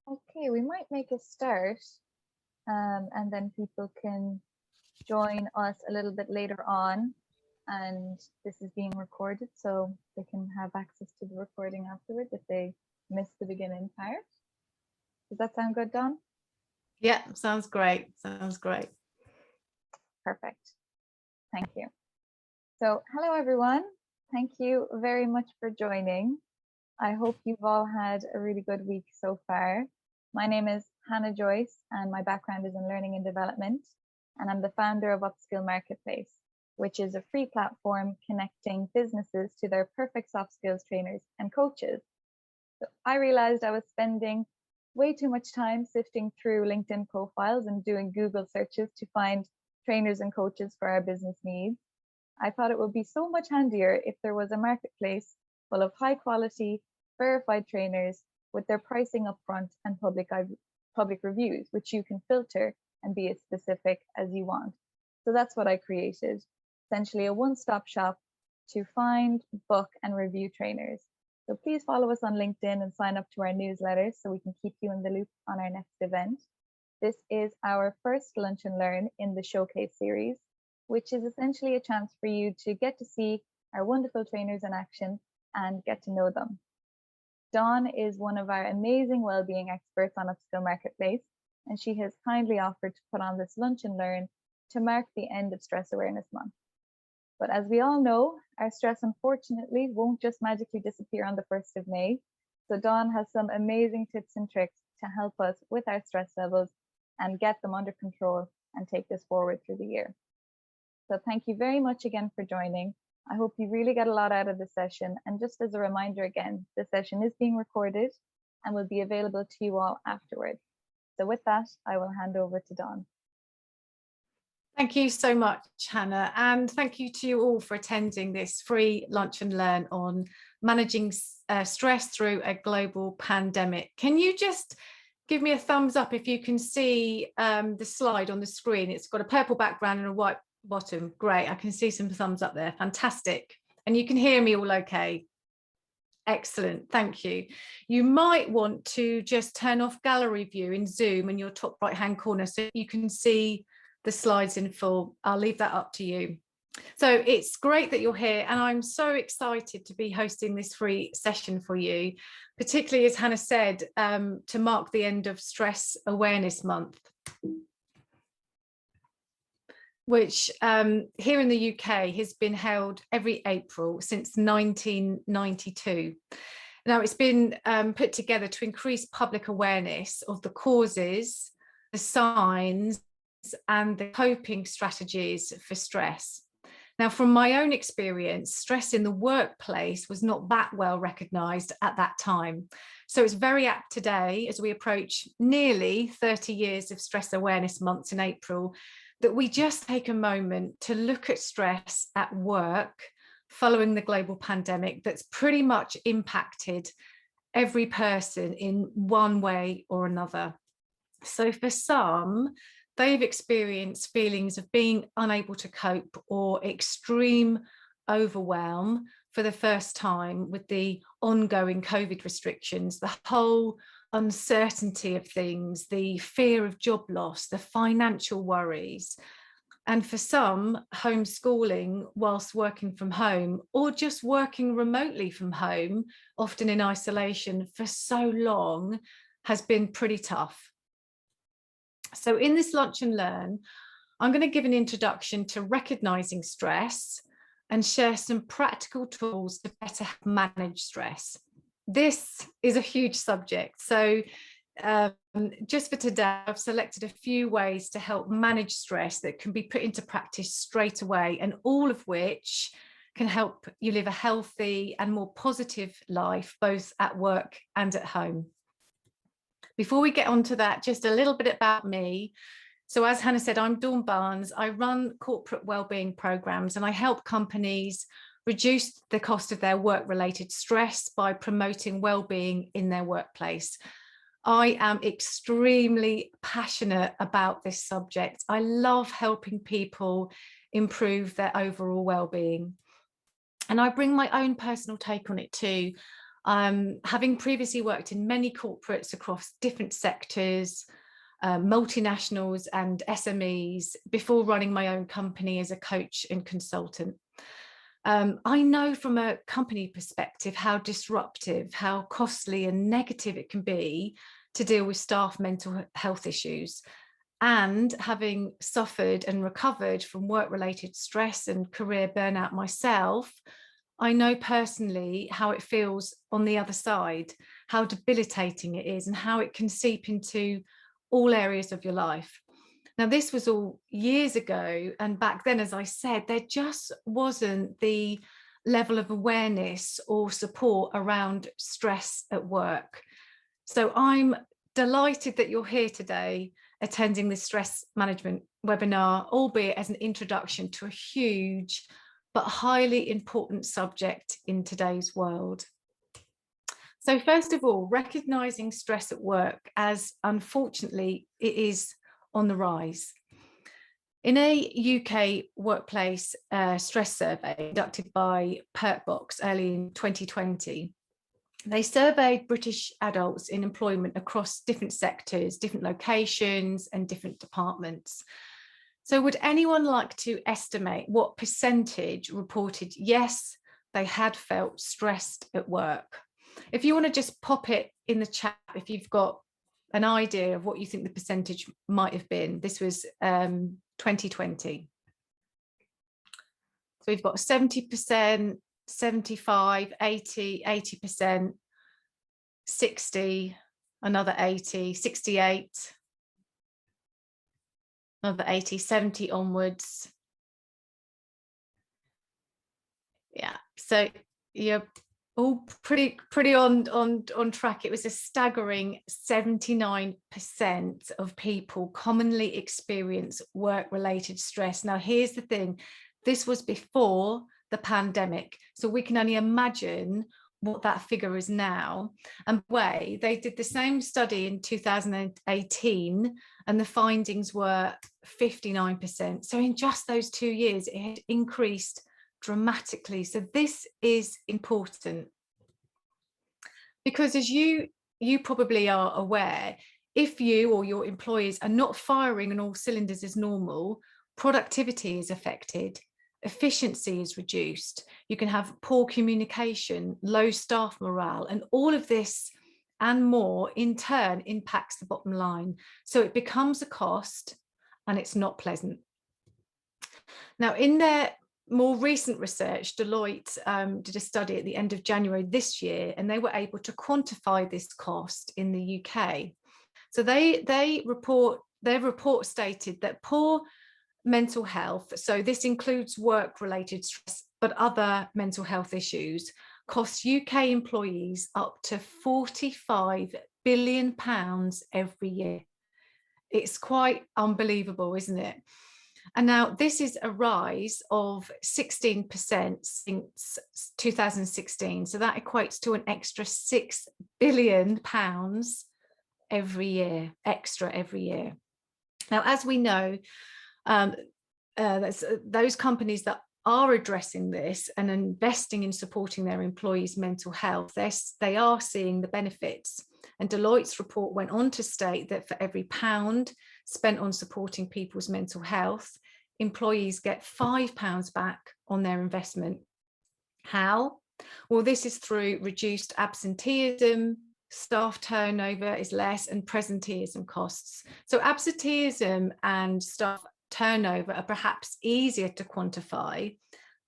Okay, we might make a start, and then people can join us a little bit later on. And this is being recorded, so they can have access to the recording afterwards if they missed the beginning part. Does that sound good, Dawn? Yeah, sounds great. Sounds great. Perfect. Thank you. So, hello everyone. Thank you very much for joining. I hope you've all had a really good week so far. My name is Hannah Joyce, and my background is in learning and development, and I'm the founder of Upskill Marketplace, which is a free platform connecting businesses to their perfect soft skills trainers and coaches. So I realized I was spending way too much time sifting through LinkedIn profiles and doing Google searches to find trainers and coaches for our business needs. I thought it would be so much handier if there was a marketplace full of high quality, verified trainers with their pricing upfront and public reviews, which you can filter and be as specific as you want. So that's what I created, essentially a one-stop shop to find, book, and review trainers. So please follow us on LinkedIn and sign up to our newsletter so we can keep you in the loop on our next event. This is our first Lunch and Learn in the Showcase series, which is essentially a chance for you to get to see our wonderful trainers in action and get to know them. Dawn is one of our amazing wellbeing experts on Upskill Marketplace, and she has kindly offered to put on this Lunch and Learn to mark the end of Stress Awareness Month. But as we all know, our stress unfortunately won't just magically disappear on the 1st of May. So Dawn has some amazing tips and tricks to help us with our stress levels and get them under control and take this forward through the year. So thank you very much again for joining. I hope you really get a lot out of this session. And just as a reminder again, the session is being recorded and will be available to you all afterwards. So with that, I will hand over to Dawn. Thank you so much, Hannah, and thank you to you all for attending this free Lunch and Learn on managing stress through a global pandemic. Can you just give me a thumbs up if you can see the slide on the screen? It's got a purple background and a white bottom. Great, I can see some thumbs up there. Fantastic. And you can hear me all okay? Excellent, thank you. You might want to just turn off gallery view in Zoom in your top right hand corner so you can see the slides in full. I'll leave that up to you. So it's great that you're here, and I'm so excited to be hosting this free session for you, particularly, as Hannah said, to mark the end of Stress Awareness Month, which here in the UK has been held every April since 1992. Now, it's been put together to increase public awareness of the causes, the signs, and the coping strategies for stress. Now, from my own experience, stress in the workplace was not that well recognised at that time. So it's very apt today, as we approach nearly 30 years of Stress Awareness Months in April, that we just take a moment to look at stress at work following the global pandemic that's pretty much impacted every person in one way or another. So for some, they've experienced feelings of being unable to cope or extreme overwhelm for the first time with the ongoing COVID restrictions, the whole uncertainty of things, the fear of job loss, the financial worries. And for some, homeschooling whilst working from home, or just working remotely from home, often in isolation for so long, has been pretty tough. So in this Lunch and Learn, I'm going to give an introduction to recognising stress and share some practical tools to better manage stress. This is a huge subject. So just for today, I've selected a few ways to help manage stress that can be put into practice straight away, and all of which can help you live a healthy and more positive life, both at work and at home. Before we get on to that, just a little bit about me. So as Hannah said, I'm Dawn Barnes. I run corporate wellbeing programs, and I help companies reduce the cost of their work-related stress by promoting wellbeing in their workplace. I am extremely passionate about this subject. I love helping people improve their overall wellbeing. And I bring my own personal take on it too. Having previously worked in many corporates across different sectors, multinationals and SMEs, before running my own company as a coach and consultant, I know from a company perspective how disruptive, how costly and negative it can be to deal with staff mental health issues. And having suffered and recovered from work-related stress and career burnout myself, I know personally how it feels on the other side, how debilitating it is, and how it can seep into all areas of your life. Now, this was all years ago, and back then, as I said, there just wasn't the level of awareness or support around stress at work. So I'm delighted that you're here today attending this stress management webinar, albeit as an introduction to a huge but highly important subject in today's world. So first of all, recognising stress at work, as unfortunately it is on the rise. In a UK workplace stress survey conducted by Perkbox early in 2020, they surveyed British adults in employment across different sectors, different locations and different departments. So would anyone like to estimate what percentage reported yes, they had felt stressed at work? If you want to just pop it in the chat, if you've got an idea of what you think the percentage might have been. This was 2020. So we've got 70%, 75, 80, 80%, 60, another 80, 68, another 80, 70 onwards. Yeah, so you're all pretty on track. It was a staggering 79% of people commonly experience work-related stress. Now, here's the thing. This was before the pandemic, so we can only imagine what that figure is now. And they did the same study in 2018, and the findings were 59%. So in just those 2 years, it had increased dramatically. So this is important, because as you probably are aware, if you or your employees are not firing on all cylinders as normal, productivity is affected, efficiency is reduced, you can have poor communication, low staff morale, and all of this and more in turn impacts the bottom line. So it becomes a cost and it's not pleasant. Now, in their more recent research, Deloitte did a study at the end of January this year, and they were able to quantify this cost in the UK. So their report stated that poor mental health, so this includes work-related stress, but other mental health issues, cost UK employees up to £45 billion every year. It's quite unbelievable, isn't it? And now this is a rise of 16% since 2016. So that equates to an extra £6 billion every year, extra every year. Now, as we know, those companies that are addressing this and investing in supporting their employees' mental health, they are seeing the benefits. And Deloitte's report went on to state that for every £1 spent on supporting people's mental health, employees get £5 back on their investment. How? Well, this is through reduced absenteeism, staff turnover is less, and presenteeism costs. So absenteeism and staff turnover are perhaps easier to quantify,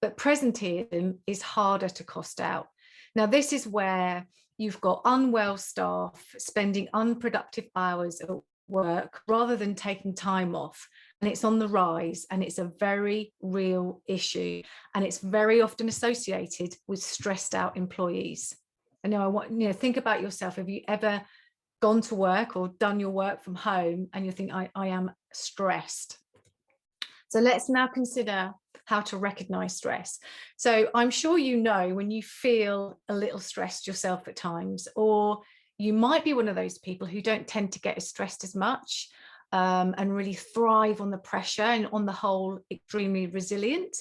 but presenteeism is harder to cost out. Now, this is where you've got unwell staff spending unproductive hours at work rather than taking time off, and it's on the rise, and it's a very real issue, and it's very often associated with stressed out employees. And now I want think about yourself. Have you ever gone to work or done your work from home and you think, I am stressed? So let's now consider how to recognize stress. So I'm sure you know when you feel a little stressed yourself at times, or you might be one of those people who don't tend to get as stressed as much and really thrive on the pressure, and on the whole extremely resilient.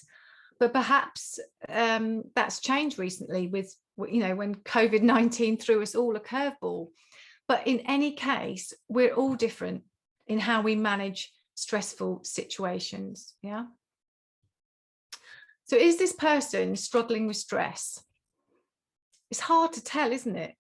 But perhaps that's changed recently with, when COVID-19 threw us all a curveball. But in any case, we're all different in how we manage stressful situations. Yeah. So is this person struggling with stress? It's hard to tell, isn't it?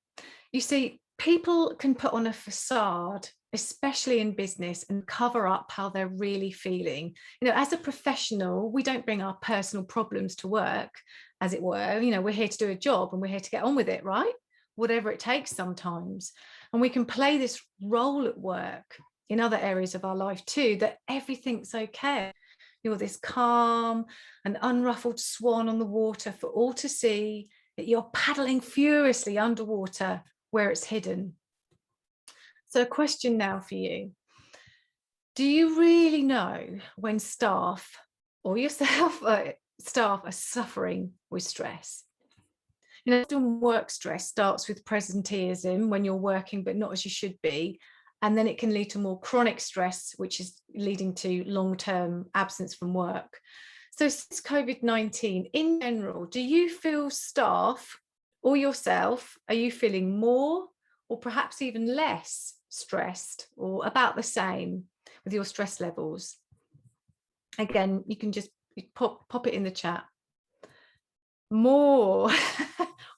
You see, people can put on a facade, especially in business, and cover up how they're really feeling. As a professional, we don't bring our personal problems to work, as it were. We're here to do a job and we're here to get on with it, right? Whatever it takes sometimes. And we can play this role at work in other areas of our life too, that everything's okay. You're this calm and unruffled swan on the water for all to see, that you're paddling furiously underwater where it's hidden. So a question now for you. Do you really know when staff or yourself, staff are suffering with stress? Often work stress starts with presenteeism, when you're working but not as you should be, and then it can lead to more chronic stress, which is leading to long-term absence from work. So since COVID-19, in general, do you feel staff or yourself, are you feeling more or perhaps even less stressed, or about the same with your stress levels? Again, you can just pop it in the chat. More,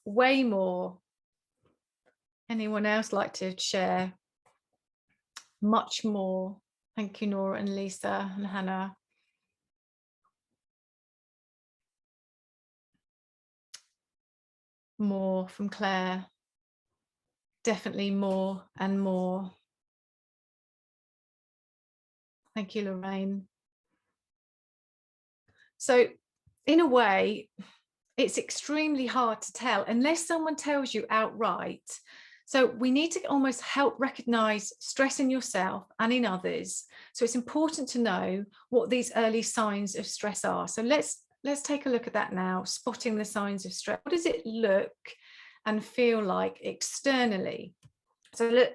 way more. Anyone else like to share? Much more. Thank you, Nora and Lisa and Hannah. More from Claire. Definitely more and more. Thank you, Lorraine. So in a way, it's extremely hard to tell unless someone tells you outright. So we need to almost help recognize stress in yourself and in others. So it's important to know what these early signs of stress are. So let's take a look at that now, spotting the signs of stress. What does it look and feel like externally? So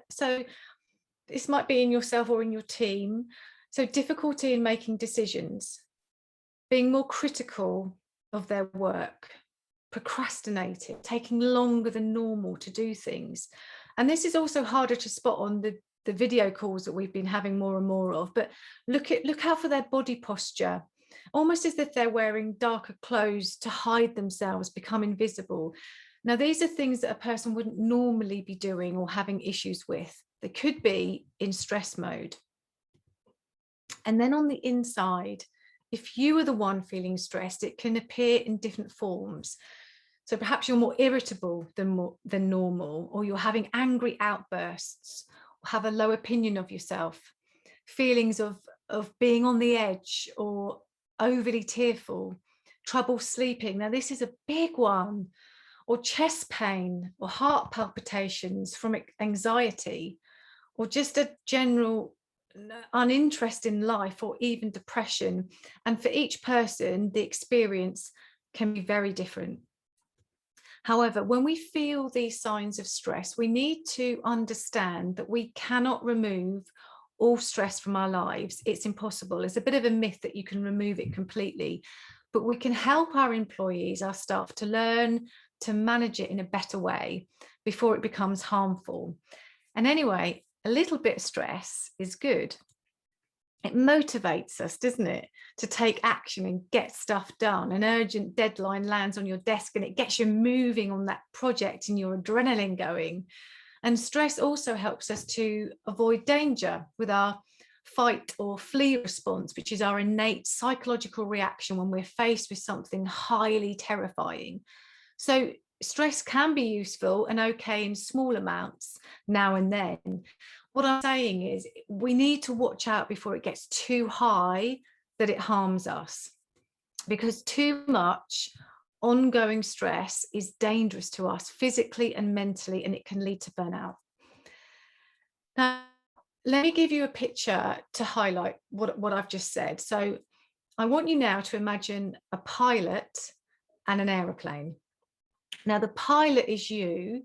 this might be in yourself or in your team. So difficulty in making decisions, being more critical of their work, procrastinating, taking longer than normal to do things. And this is also harder to spot on the video calls that we've been having more and more of. But look out for their body posture, almost as if they're wearing darker clothes to hide themselves, become invisible. Now, these are things that a person wouldn't normally be doing or having issues with. They could be in stress mode. And then on the inside, if you are the one feeling stressed, it can appear in different forms. So perhaps you're more irritable than normal, or you're having angry outbursts, or have a low opinion of yourself, feelings of being on the edge or overly tearful, trouble sleeping. Now, this is a big one. Or chest pain or heart palpitations from anxiety, or just a general uninterest in life, or even depression. And for each person, the experience can be very different. However, when we feel these signs of stress, we need to understand that we cannot remove all stress from our lives. It's impossible. It's a bit of a myth that you can remove it completely, but we can help our employees, our staff, to learn to manage it in a better way before it becomes harmful. And anyway, a little bit of stress is good. It motivates us, doesn't it, to take action and get stuff done. An urgent deadline lands on your desk and it gets you moving on that project and your adrenaline going. And stress also helps us to avoid danger with our fight or flee response, which is our innate psychological reaction when we're faced with something highly terrifying. So stress can be useful and okay in small amounts now and then. What I'm saying is we need to watch out before it gets too high that it harms us, because too much ongoing stress is dangerous to us physically and mentally, and it can lead to burnout. Now, let me give you a picture to highlight what I've just said. So I want you now to imagine a pilot and an aeroplane. Now, the pilot is you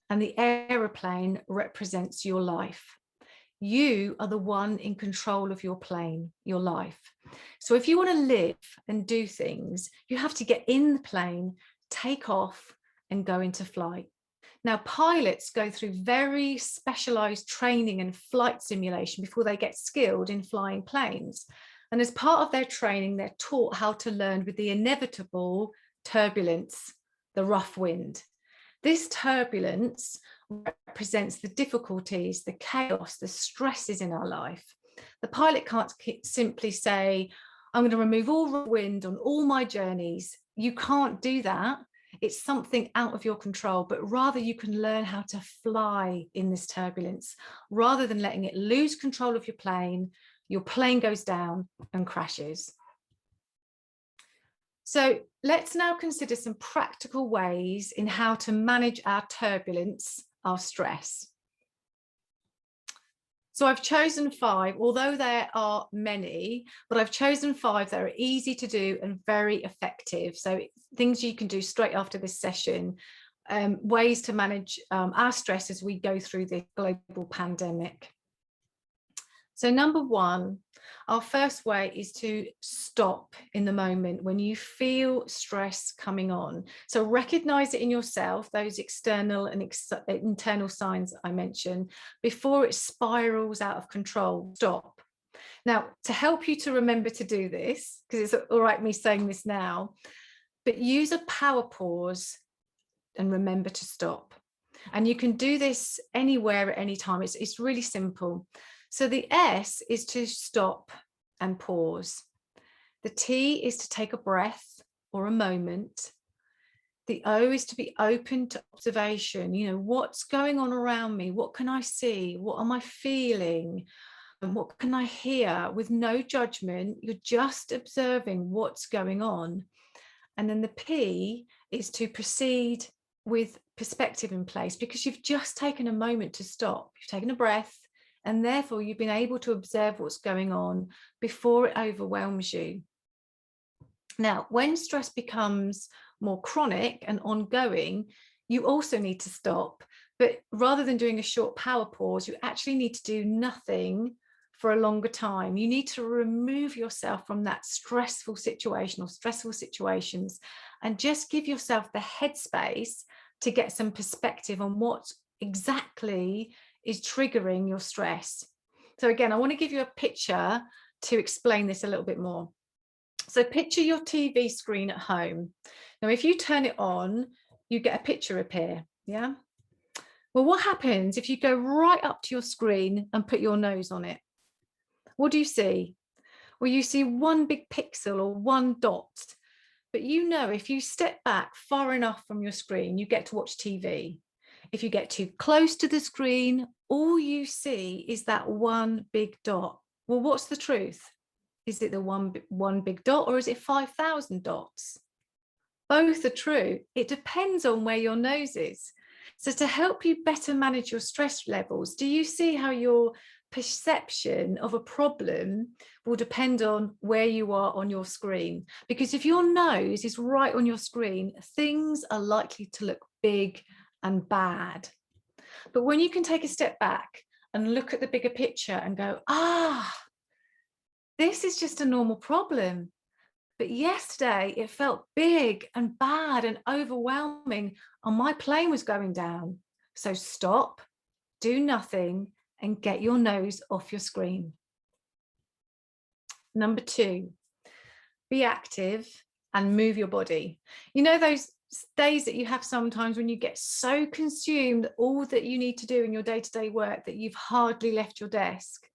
and the aeroplane represents your life. You are the one in control of your plane, your life. So if you want to live and do things, you have to get in the plane, take off, and go into flight. Now, pilots go through very specialized training and flight simulation before they get skilled in flying planes. And as part of their training, they're taught how to learn with the inevitable turbulence, the rough wind. This turbulence represents the difficulties, the chaos, the stresses in our life. The pilot can't simply say, I'm going to remove all the wind on all my journeys. You can't do that. It's something out of your control, but rather you can learn how to fly in this turbulence rather than letting it lose control of your plane goes down and crashes. So let's now consider some practical ways in how to manage our turbulence, our stress. So I've chosen 5, although there are many, but I've chosen 5 that are easy to do and very effective. So things you can do straight after this session, ways to manage our stress as we go through this global pandemic. So number 1, our first way is to stop in the moment when you feel stress coming on. So recognize it in yourself, those external and internal signs I mentioned, before it spirals out of control. Stop. Now, to help you to remember to do this, because it's all right me saying this now, but use a power pause and remember to stop. And you can do this anywhere at any time. It's really simple. So the S is to stop and pause. The T is to take a breath or a moment. The O is to be open to observation. You know, what's going on around me? What can I see? What am I feeling? And what can I hear? With no judgment, you're just observing what's going on. And then the P is to proceed with perspective in place, because you've just taken a moment to stop. You've taken a breath, and therefore you've been able to observe what's going on before it overwhelms you. Now, when stress becomes more chronic and ongoing, you also need to stop. But rather than doing a short power pause, you actually need to do nothing for a longer time. You need to remove yourself from that stressful situation or stressful situations and just give yourself the headspace to get some perspective on what exactly is triggering your stress. So again, I want to give you a picture to explain this a little bit more. So picture your TV screen at home. Now, if you turn it on, you get a picture appear. Yeah. Well, what happens if you go right up to your screen and put your nose on it? What do you see? Well, you see one big pixel or one dot. But you know, if you step back far enough from your screen, you get to watch TV. If you get too close to the screen, all you see is that one big dot. Well, what's the truth? Is it the one big dot, or is it 5,000 dots? Both are true. It depends on where your nose is. So to help you better manage your stress levels, do you see how your perception of a problem will depend on where you are on your screen? Because if your nose is right on your screen, things are likely to look big and bad. But when you can take a step back and look at the bigger picture and go, this is just a normal problem. But yesterday it felt big and bad and overwhelming, and my plane was going down. So stop, do nothing, and get your nose off your screen. Number 2, be active and move your body. You know those days that you have sometimes when you get so consumed all that you need to do in your day-to-day work that you've hardly left your desk?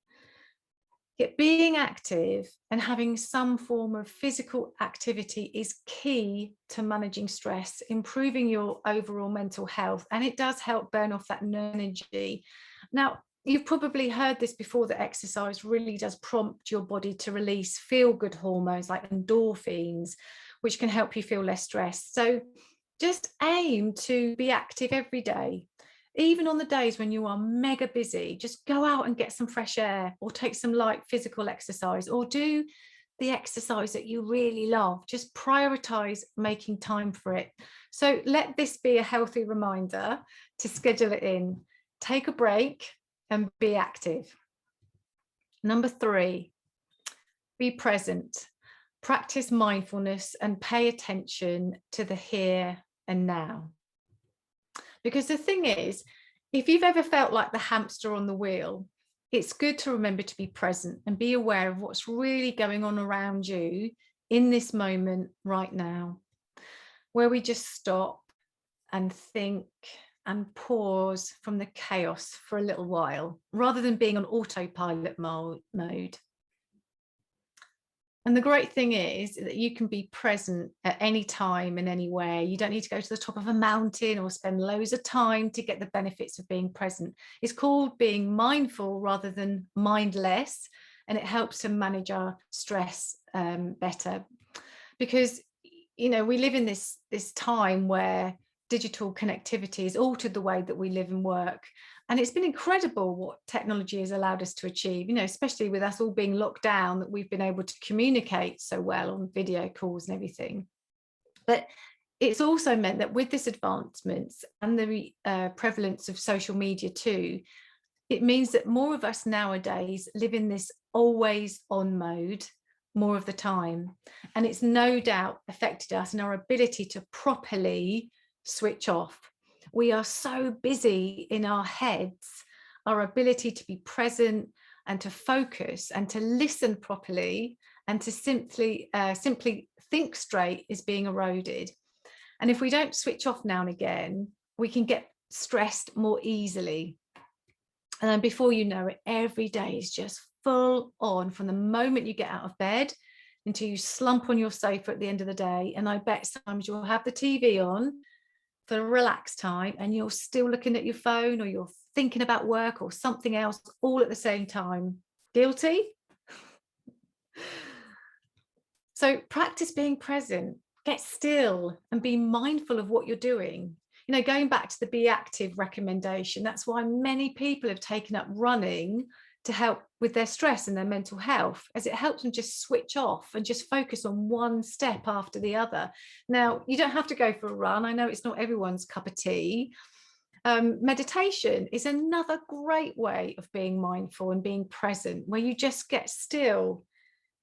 Yet being active and having some form of physical activity is key to managing stress, improving your overall mental health, and it does help burn off that energy. Now, you've probably heard this before, that exercise really does prompt your body to release feel-good hormones like endorphins, which can help you feel less stressed. So just aim to be active every day. Even on the days when you are mega busy, just go out and get some fresh air, or take some light physical exercise, or do the exercise that you really love. Just prioritize making time for it. So let this be a healthy reminder to schedule it in. Take a break and be active. Number 3, be present. Practice mindfulness and pay attention to the here and now. Because the thing is, if you've ever felt like the hamster on the wheel, it's good to remember to be present and be aware of what's really going on around you in this moment right now, where we just stop and think and pause from the chaos for a little while, rather than being on autopilot mode. And the great thing is that you can be present at any time and anywhere. You don't need to go to the top of a mountain or spend loads of time to get the benefits of being present. It's called being mindful rather than mindless, and it helps to manage our stress better. Because, you know, we live in this time where digital connectivity has altered the way that we live and work. And it's been incredible what technology has allowed us to achieve, you know, especially with us all being locked down, that we've been able to communicate so well on video calls and everything. But it's also meant that with this advancements and the prevalence of social media too, it means that more of us nowadays live in this always on mode more of the time. And it's no doubt affected us and our ability to properly switch off. We are so busy in our heads, our ability to be present and to focus and to listen properly and to simply think straight is being eroded. And if we don't switch off now and again, we can get stressed more easily. And before you know it, every day is just full on from the moment you get out of bed until you slump on your sofa at the end of the day. And I bet sometimes you'll have the TV on for relaxed time and you're still looking at your phone, or you're thinking about work or something else all at the same time. Guilty? So practice being present, get still and be mindful of what you're doing. You know, going back to the be active recommendation, that's why many people have taken up running to help with their stress and their mental health, as it helps them just switch off and just focus on one step after the other. Now, you don't have to go for a run. I know it's not everyone's cup of tea. Meditation is another great way of being mindful and being present, where you just get still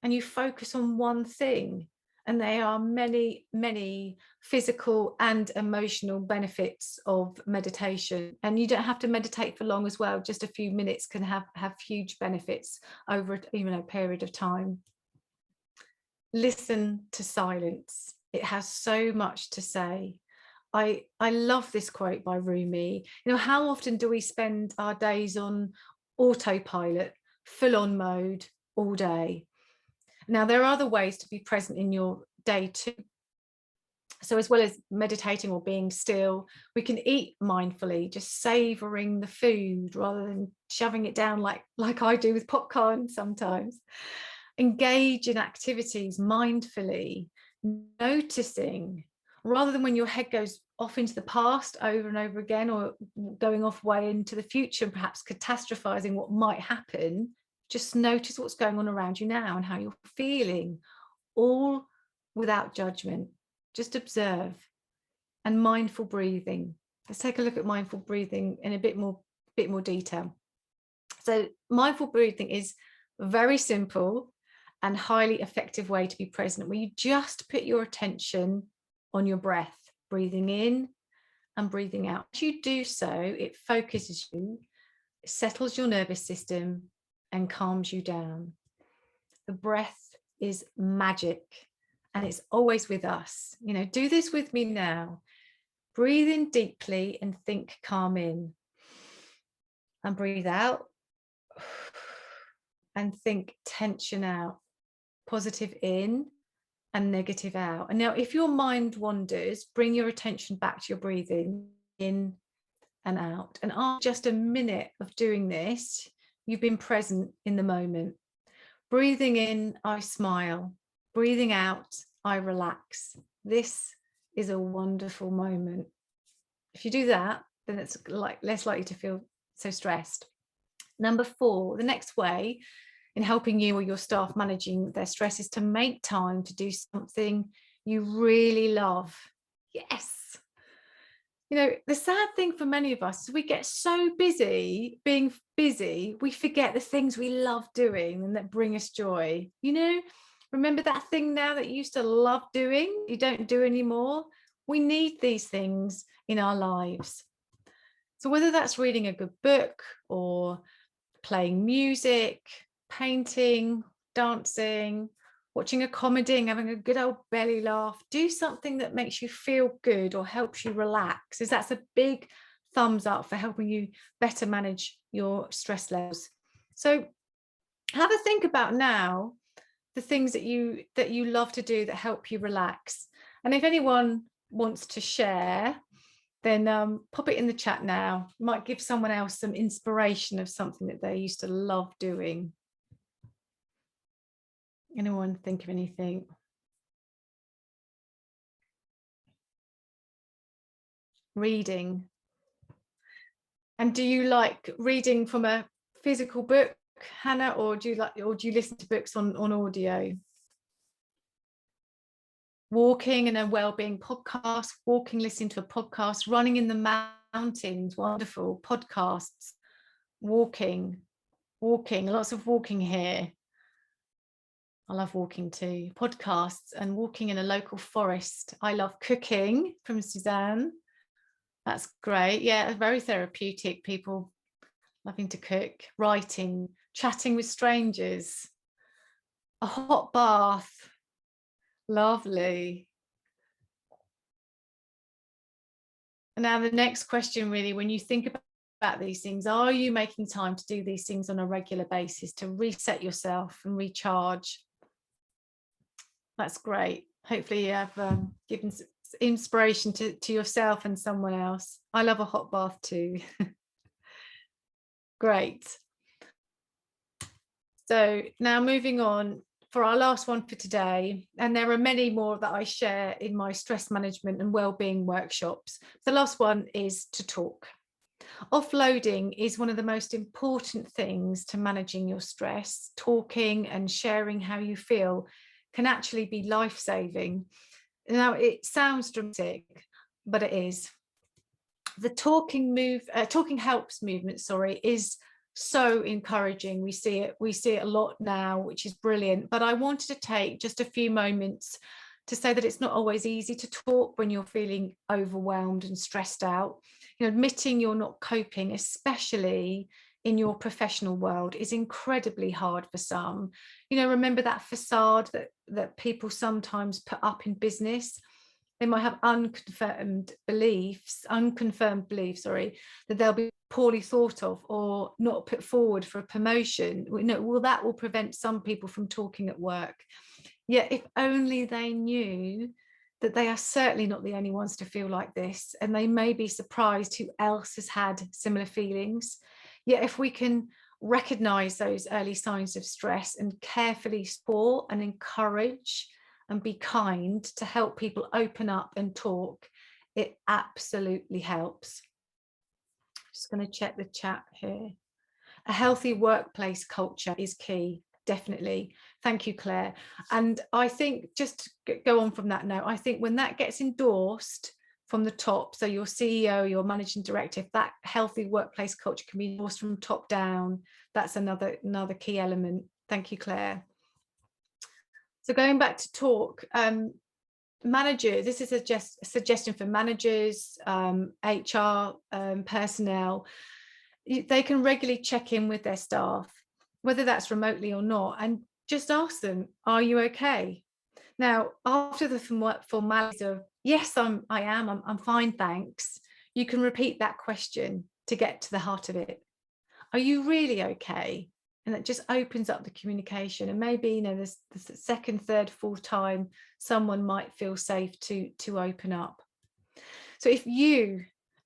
and you focus on one thing. And there are many, many physical and emotional benefits of meditation. And you don't have to meditate for long as well. Just a few minutes can have huge benefits over even a period of time. Listen to silence. It has so much to say. I love this quote by Rumi. You know, how often do we spend our days on autopilot, full on mode all day? Now, there are other ways to be present in your day too. So as well as meditating or being still, we can eat mindfully, just savoring the food rather than shoving it down like I do with popcorn sometimes. Engage in activities mindfully, noticing, rather than when your head goes off into the past over and over again, or going off way into the future and perhaps catastrophizing what might happen. Just notice what's going on around you now and how you're feeling, all without judgment. Just observe. And mindful breathing. Let's take a look at mindful breathing in a bit more detail. So mindful breathing is a very simple and highly effective way to be present, where you just put your attention on your breath, breathing in and breathing out. As you do so, it focuses you, it settles your nervous system and calms you down. The breath is magic and it's always with us. You know, do this with me now. Breathe in deeply and think calm in. And breathe out and think tension out. Positive in and negative out. And now if your mind wanders, bring your attention back to your breathing in and out. And after just a minute of doing this, you've been present in the moment. Breathing in, I smile. Breathing out, I relax. This is a wonderful moment. If you do that, then it's less likely to feel so stressed. Number 4, the next way in helping you or your staff managing their stress is to make time to do something you really love. Yes. You know, the sad thing for many of us is we get so busy being busy, we forget the things we love doing and that bring us joy. You know, remember that thing now that you used to love doing, you don't do anymore? We need these things in our lives. So whether that's reading a good book or playing music, painting, dancing, watching a comedy and having a good old belly laugh, do something that makes you feel good or helps you relax, because that's a big thumbs up for helping you better manage your stress levels. So have a think about now the things that you love to do that help you relax. And if anyone wants to share, then pop it in the chat now. Might give someone else some inspiration of something that they used to love doing. Anyone think of anything? Reading. And do you like reading from a physical book, Hannah, or do you listen to books on audio? Walking and a wellbeing podcast, walking, listening to a podcast, running in the mountains, wonderful podcasts, walking, lots of walking here. I love walking too. Podcasts and walking in a local forest. I love cooking from Suzanne. That's great. Yeah, very therapeutic. People loving to cook, writing, chatting with strangers, a hot bath. Lovely. And now the next question, really, when you think about these things, are you making time to do these things on a regular basis to reset yourself and recharge? That's great. Hopefully you have given inspiration to yourself and someone else. I love a hot bath too. Great. So now moving on for our last one for today, and there are many more that I share in my stress management and wellbeing workshops. The last one is to talk. Offloading is one of the most important things to managing your stress. Talking and sharing how you feel can actually be life-saving. Now, it sounds dramatic, but it is. The talking helps movement, is so encouraging. We see it a lot now, which is brilliant. But I wanted to take just a few moments to say that it's not always easy to talk when you're feeling overwhelmed and stressed out. You know, admitting you're not coping, especially in your professional world, is incredibly hard for some. You know, remember that facade that people sometimes put up in business. They might have unconfirmed beliefs, that they'll be poorly thought of or not put forward for a promotion. You know, well, that will prevent some people from talking at work. Yet if only they knew that they are certainly not the only ones to feel like this, and they may be surprised who else has had similar feelings. Yet if we can recognize those early signs of stress and carefully support and encourage and be kind to help people open up and talk, it absolutely helps. Just going to check the chat here. A healthy workplace culture is key, definitely. Thank you, Claire. And I think, just to go on from that note, I think when that gets endorsed from the top, so your CEO, your managing director, if that healthy workplace culture can be endorsed from top down, that's another key element. Thank you, Claire. So going back to talk, managers, this is a suggestion for managers, HR personnel. They can regularly check in with their staff, whether that's remotely or not, and just ask them, are you okay? Now, after the formalities of, yes, I'm fine, thanks, you can repeat that question to get to the heart of it. Are you really okay? And that just opens up the communication. And maybe, you know, the second, third, fourth time, someone might feel safe to open up. So if you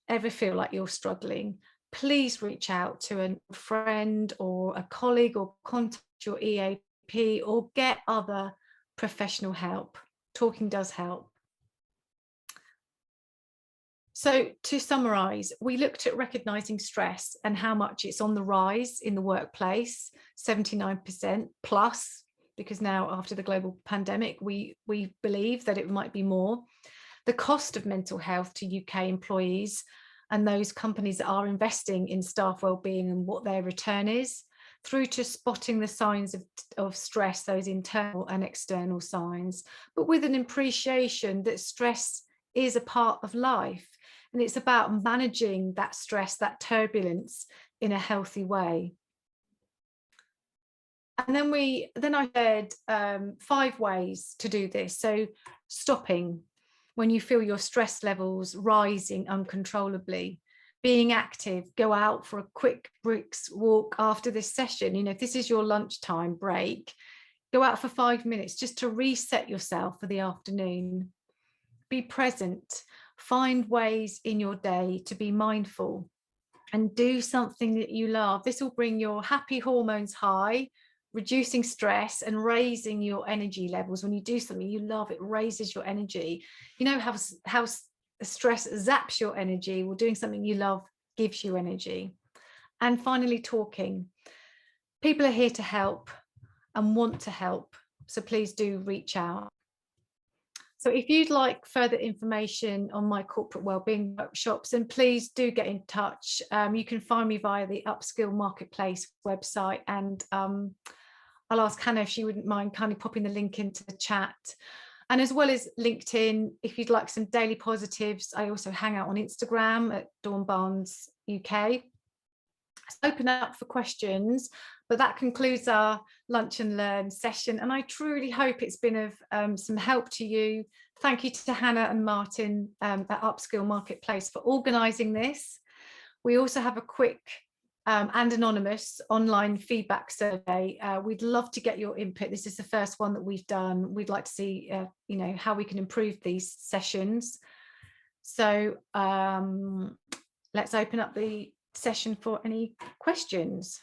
ever feel like you're struggling, please reach out to a friend or a colleague, or contact your EAP, or get other professional help. Talking does help. So to summarize, we looked at recognizing stress and how much it's on the rise in the workplace, 79% plus, because now after the global pandemic, we believe that it might be more. the cost of mental health to UK employees and those companies that are investing in staff wellbeing and what their return is, through to spotting the signs of stress, those internal and external signs, but with an appreciation that stress is a part of life. And it's about managing that stress, that turbulence in a healthy way. And then I shared 5 ways to do this. So stopping when you feel your stress levels rising uncontrollably, being active, go out for a quick brisk walk after this session. You know, if this is your lunchtime break, go out for 5 minutes just to reset yourself for the afternoon. Be present, find ways in your day to be mindful and do something that you love. This will bring your happy hormones high, reducing stress and raising your energy levels. When you do something you love, it raises your energy. You know how stress zaps your energy. Well, doing something you love gives you energy. And finally, talking. People are here to help and want to help, so please do reach out. So if you'd like further information on my corporate wellbeing workshops, then please do get in touch. You can find me via the Upskill Marketplace website, and I'll ask Hannah if she wouldn't mind kindly popping the link into the chat. And as well as LinkedIn, if you'd like some daily positives, I also hang out on Instagram at Dawn Barnes UK. So open up for questions, but that concludes our Lunch and Learn session. And I truly hope it's been of some help to you. Thank you to Hannah and Martin at Upskill Marketplace for organising this. We also have a quick and anonymous online feedback survey. We'd love to get your input. This is the first one that we've done. We'd like to see, you know, how we can improve these sessions. So let's open up the session for any questions.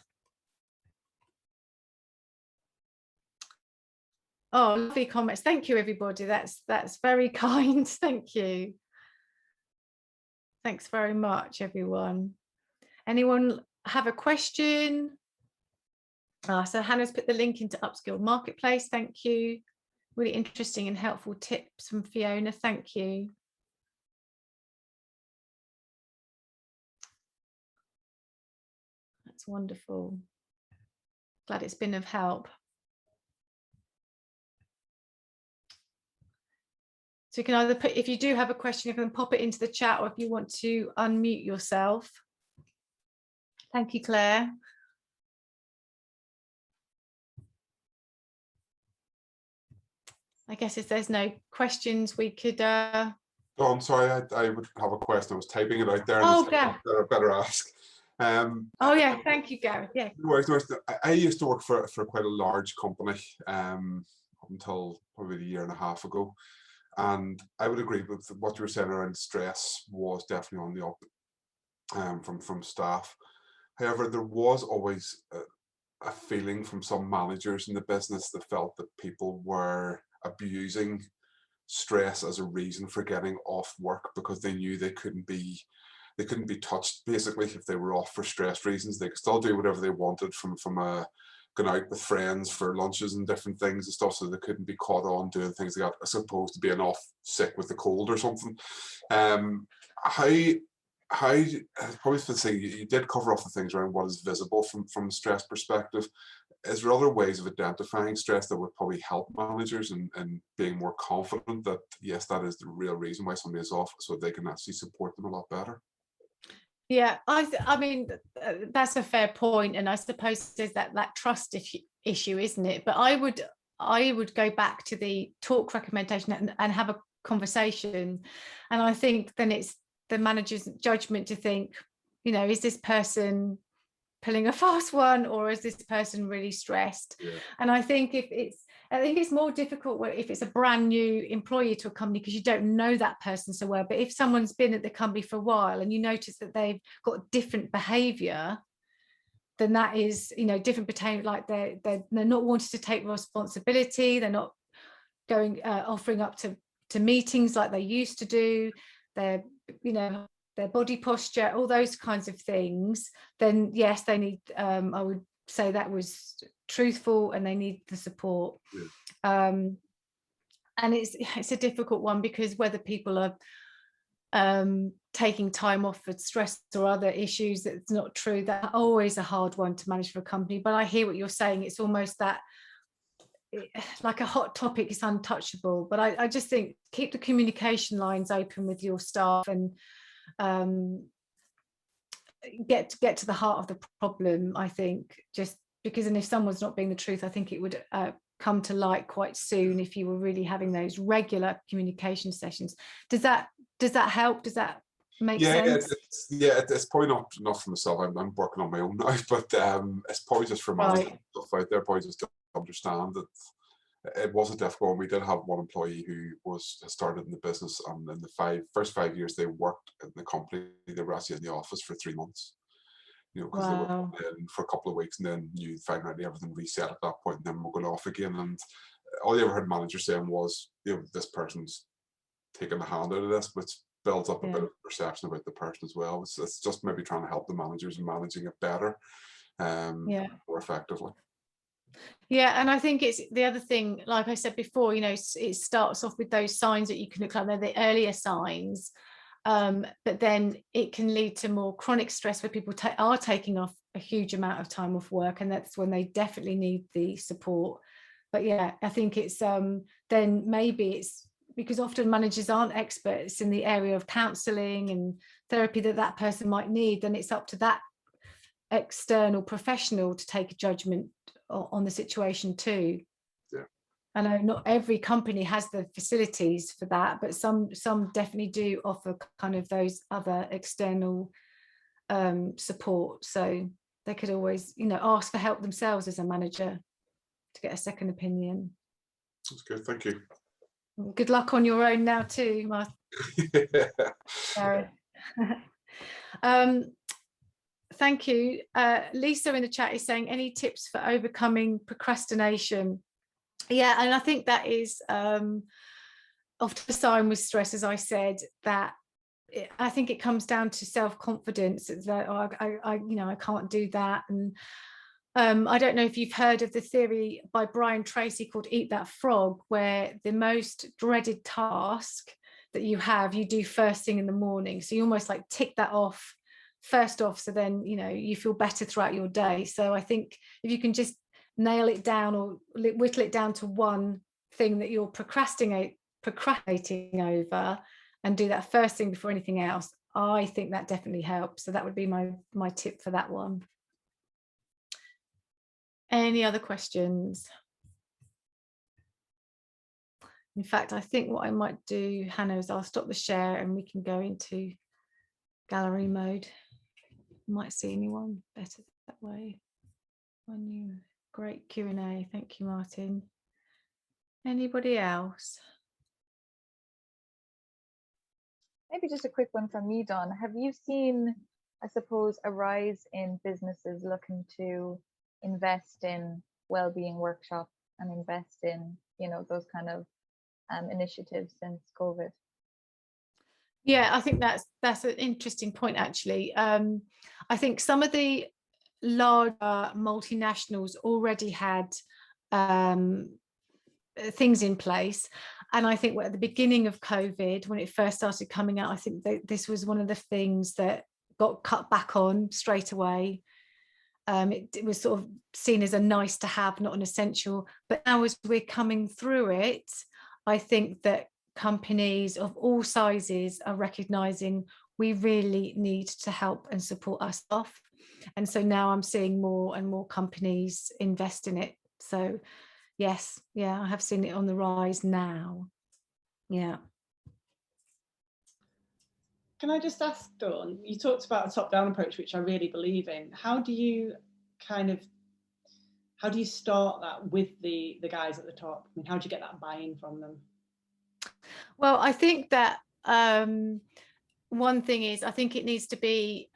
Oh, lovely comments. Thank you, everybody. That's very kind. Thank you. Thanks very much, everyone. Anyone have a question? So Hannah's put the link into Upskill Marketplace. Thank you. Really interesting and helpful tips from Fiona. Thank you. That's wonderful. Glad it's been of help. So you can either put, if you do have a question, you can pop it into the chat, or if you want to unmute yourself. Thank you, Claire. I guess if there's no questions, we could... Oh, I'm sorry, I would have a question. I was typing it out there. Oh, Gareth. I better ask. Oh, yeah, thank you, Gareth. Yeah. I used to work for quite a large company up until probably a year and a half ago. And I would agree with what you were saying around stress was definitely on the up from staff. However, there was always a feeling from some managers in the business that felt that people were abusing stress as a reason for getting off work, because they knew they couldn't be touched. Basically, if they were off for stress reasons, they could still do whatever they wanted from going out with friends for lunches and different things and stuff, so they couldn't be caught on doing things they got, as opposed to being off sick with the cold or something. How probably to say you did cover off the things around what is visible from a stress perspective. Is there other ways of identifying stress that would probably help managers and being more confident that yes, that is the real reason why somebody is off, so they can actually support them a lot better? Yeah, I mean, that's a fair point, and I suppose there's that trust issue, isn't it? But I would go back to the talk recommendation and have a conversation, and I think then it's the manager's judgment to think, you know, is this person pulling a fast one, or is this person really stressed? Yeah. And I think it's more difficult if it's a brand new employee to a company, because you don't know that person so well. But if someone's been at the company for a while and you notice that they've got different behavior, then that is, you know, different behavior, like they're not wanting to take responsibility, they're not going offering up to meetings like they used to do, they're, you know, their body posture, all those kinds of things, then yes, they need, I would say that was truthful, and they need the support. Yeah. And it's a difficult one, because whether people are taking time off for stress or other issues, that's not true. That's always a hard one to manage for a company. But I hear what you're saying. It's almost that, like a hot topic is untouchable. But I just think keep the communication lines open with your staff, and get to the heart of the problem. I think, just because, and if someone's not being the truth, I think it would come to light quite soon if you were really having those regular communication sessions. Does that help? Does that make sense? It's probably not for myself. I'm working on my own now, but it's probably just for management stuff out there, probably just to understand that it was a difficult one. We did have one employee who started in the business, and in the first 5 years they worked in the company, they were actually in the office for 3 months. Because they were in for a couple of weeks, and then you find out everything reset at that point, and then we're going off again. And all you ever heard managers saying was, this person's taking the hand out of this, which builds up a bit of perception about the person as well. It's just maybe trying to help the managers in managing it better, more effectively. Yeah, and I think it's the other thing, like I said before, it starts off with those signs that you can look like they're the earlier signs. But then it can lead to more chronic stress, where people are taking off a huge amount of time off work, and that's when they definitely need the support. But yeah, I think it's then maybe it's because often managers aren't experts in the area of counselling and therapy that person might need. Then it's up to that external professional to take a judgment on the situation too. I know not every company has the facilities for that, but some definitely do offer kind of those other external support. So they could always, ask for help themselves as a manager to get a second opinion. That's good. Thank you. Good luck on your own now too, Martin. Thank you. Lisa in the chat is saying, any tips for overcoming procrastination? Yeah, and I think that is often a sign with stress, as I said, that I think it comes down to self-confidence. It's that I can't do that. And I don't know if you've heard of the theory by Brian Tracy called Eat That Frog, where the most dreaded task that you do first thing in the morning. So you almost like tick that off first off, so then you feel better throughout your day. So I think if you can just nail it down or whittle it down to one thing that you're procrastinating over, and do that first thing before anything else, I think that definitely helps. So that would be my tip for that one. Any other questions? In fact, I think what I might do, Hannah, is I'll stop the share and we can go into gallery mode. Might see anyone better that way. Great Q&A. Thank you, Martin. Anybody else? Maybe just a quick one from me, Dawn. Have you seen, I suppose, a rise in businesses looking to invest in wellbeing workshops and invest in, those kind of initiatives since COVID? Yeah, I think that's an interesting point, actually. I think some of the larger multinationals already had things in place. And I think at the beginning of COVID, when it first started coming out, I think that this was one of the things that got cut back on straight away. It was sort of seen as a nice to have, not an essential. But now as we're coming through it, I think that companies of all sizes are recognizing we really need to help and support our staff. And so now I'm seeing more and more companies invest in it. So yes, yeah, I have seen it on the rise now. Yeah. Can I just ask, Dawn, you talked about a top-down approach, which I really believe in. How do you start that with the guys at the top? I mean, how do you get that buy-in from them? Well, I think that one thing is, I think it needs to be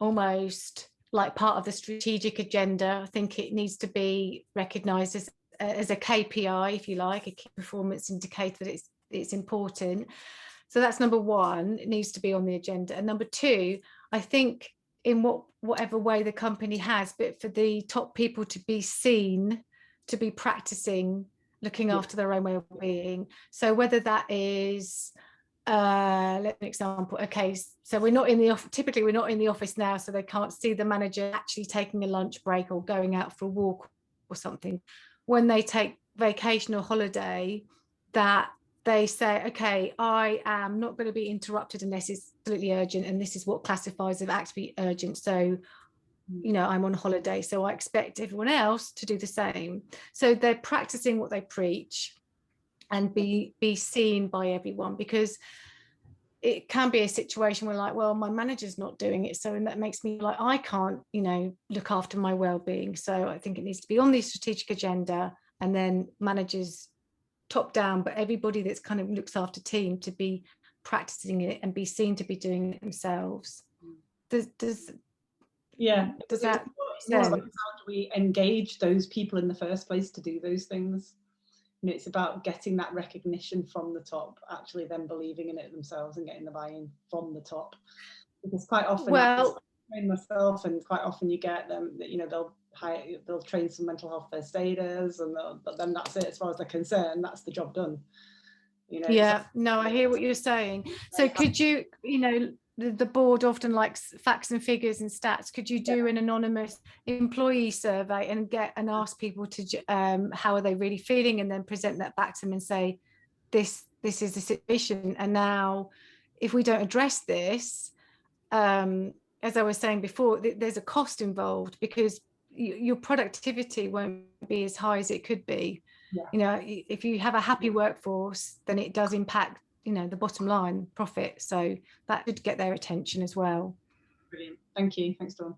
almost like part of the strategic agenda. I think it needs to be recognised as a KPI, if you like, a key performance indicator, that it's important. So that's number one, it needs to be on the agenda. And number two, I think in whatever way the company has, but for the top people to be seen to be practicing looking after their own well-being. So whether that is let me example. Okay, so we're not in the office. Typically, we're not in the office now, so they can't see the manager actually taking a lunch break or going out for a walk or something. When they take vacation or holiday, that they say, okay, I am not going to be interrupted unless it's absolutely urgent, and this is what classifies as actually urgent. So, you know, I'm on holiday, so I expect everyone else to do the same. So they're practicing what they preach and be seen by everyone, because it can be a situation where, like, well, my manager's not doing it, so that makes me like I can't, you know, look after my well-being. So I think it needs to be on the strategic agenda, and then managers top down, but everybody that's kind of looks after team to be practicing it and be seen to be doing it themselves. Does that more like, how do we engage those people in the first place to do those things? You know, it's about getting that recognition from the top, actually then believing in it themselves and getting the buy-in from the top. Because quite often, I train myself, and quite often you get them that, you know, they'll train some mental health first aiders, and but then that's it as far as they're concerned. That's the job done. You know. Yeah, no, I hear what you're saying. So could you, you know, the board often likes facts and figures and stats. Could you do an anonymous employee survey and ask people to how are they really feeling, and then present that back to them and say, this is the situation, and now if we don't address this, as I was saying before, there's a cost involved, because your productivity won't be as high as it could be. Yeah. You know, if you have a happy workforce, then it does impact, you know, the bottom line profit. So that should get their attention as well. Brilliant. Thank you. Thanks, Dawn.